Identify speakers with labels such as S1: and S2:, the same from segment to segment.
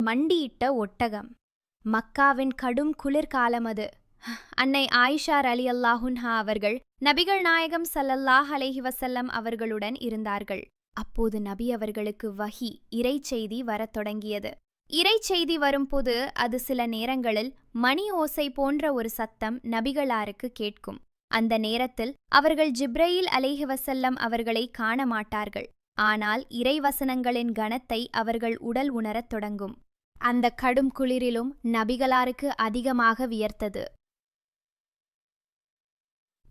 S1: மண்டியிட்ட ஒட்டகம். மக்காவின் கடும் குளிர்காலம் அது. அன்னை ஆயிஷா ரலியல்லாஹுன்ஹா அவர்கள் நபிகள் நாயகம் ஸல்லல்லாஹு அலைஹி வஸல்லம் அவர்களுடன் இருந்தார்கள். அப்போது நபி அவர்களுக்கு வஹி இறைச்செய்தி வரத் தொடங்கியது. இறைச்செய்தி வரும்போது அது சில நேரங்களில் மணி ஓசை போன்ற ஒரு சத்தம் நபிகளாருக்கு கேட்கும். அந்த நேரத்தில் அவர்கள் ஜிப்ரயீல் அலைஹி வஸல்லம் அவர்களை காண மாட்டார்கள். ஆனால் இறைவசனங்களின் கனத்தை அவர்கள் உடல் உணரத் தொடங்கும். அந்த கடும் குளிரிலும் நபிகளாருக்கு அதிகமாக வியர்த்தது.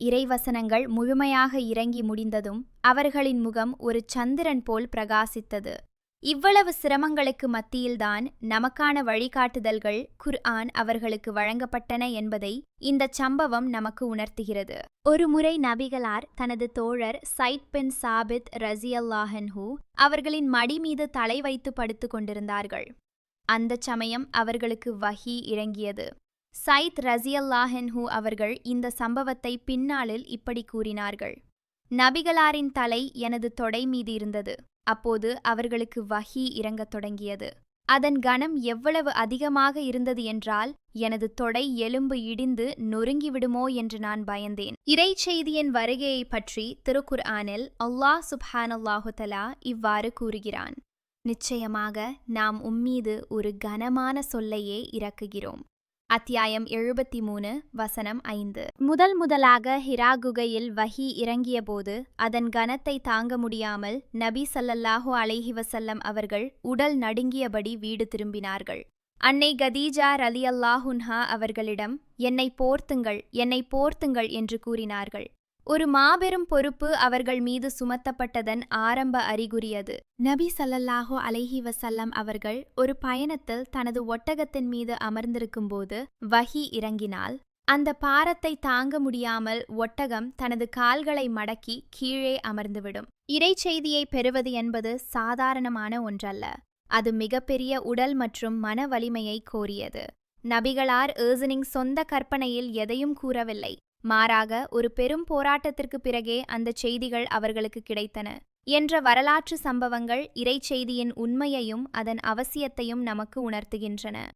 S1: இறைவசனங்கள் முழுமையாக இறங்கி முடிந்ததும் அவர்களின் முகம் ஒரு சந்திரன் போல் பிரகாசித்தது. இவ்வளவு சிரமங்களுக்கு மத்தியில்தான் நமக்கான வழிகாட்டுதல்கள் குர்ஆன் அவர்களுக்கு வழங்கப்பட்டன என்பதை இந்தச் சம்பவம் நமக்கு உணர்த்துகிறது. ஒருமுறை நபிகளார் தனது தோழர் ஸைத் பின் சாபித் ரஸியல்லாஹு அன்ஹு அவர்களின் மடி மீது தலை வைத்து படுத்து கொண்டிருந்தார்கள். அந்தச் சமயம் அவர்களுக்கு வஹி இறங்கியது. ஸைத் ரஸியல்லாஹு அன்ஹு அவர்கள் இந்த சம்பவத்தை பின்னாளில் இப்படி கூறினார்கள்: நபிகளாரின் தலை எனது தொடை மீது இருந்தது. அப்போது அவர்களுக்கு வஹி இறங்கத் தொடங்கியது. அதன் கனம் எவ்வளவு அதிகமாக இருந்தது என்றால் எனது தொடை எலும்பு இடிந்து நொறுங்கிவிடுமோ என்று நான் பயந்தேன். இறைச்செய்தியின் வருகையை பற்றி திருக்குர்ஆனில் அல்லாஹ் சுப்ஹானல்லாஹு தஆலா இவ்வாறு கூறுகிறான்: நிச்சயமாக நாம் உம்மீது ஒரு கனமான சொல்லையே இறக்குகிறோம். அத்தியாயம் 73 வசனம் 5. முதலாக ஹிரா குகையில் வஹி இறங்கியபோது அதன் கனத்தை தாங்க முடியாமல் நபி ஸல்லல்லாஹு அலைஹி வஸல்லம் அவர்கள் உடல் நடுங்கியபடி வீடு திரும்பினார்கள். அன்னை கதீஜா ரலியல்லாஹுன்ஹா அவர்களிடம் என்னை போர்த்துங்கள் என்று கூறினார்கள். ஒரு மாபெரும் பொறுப்பு அவர்கள் மீது சுமத்தப்பட்டதன் ஆரம்ப அறிகுறியது. நபி ஸல்லல்லாஹு அலைஹி வஸல்லம் அவர்கள் ஒரு பயணத்தில் தனது ஒட்டகத்தின் மீது அமர்ந்திருக்கும்போது வஹி இறங்கினால் அந்த பாரத்தை தாங்க முடியாமல் ஒட்டகம் தனது கால்களை மடக்கி கீழே அமர்ந்துவிடும். இறைச்செய்தியை பெறுவது என்பது சாதாரணமான ஒன்றல்ல. அது மிகப்பெரிய உடல் மற்றும் மன வலிமையை கோரியது. நபிகளார் ஏர்சனிங் சொந்த கற்பனையில் எதையும் கூறவில்லை. மாறாக ஒரு பெரும் போராட்டத்திற்கு பிறகே அந்த செய்திகள் அவர்களுக்கு கிடைத்தன என்ற வரலாற்று சம்பவங்கள் இறைச்செய்தியின் உண்மையையும் அதன் அவசியத்தையும் நமக்கு உணர்த்துகின்றன.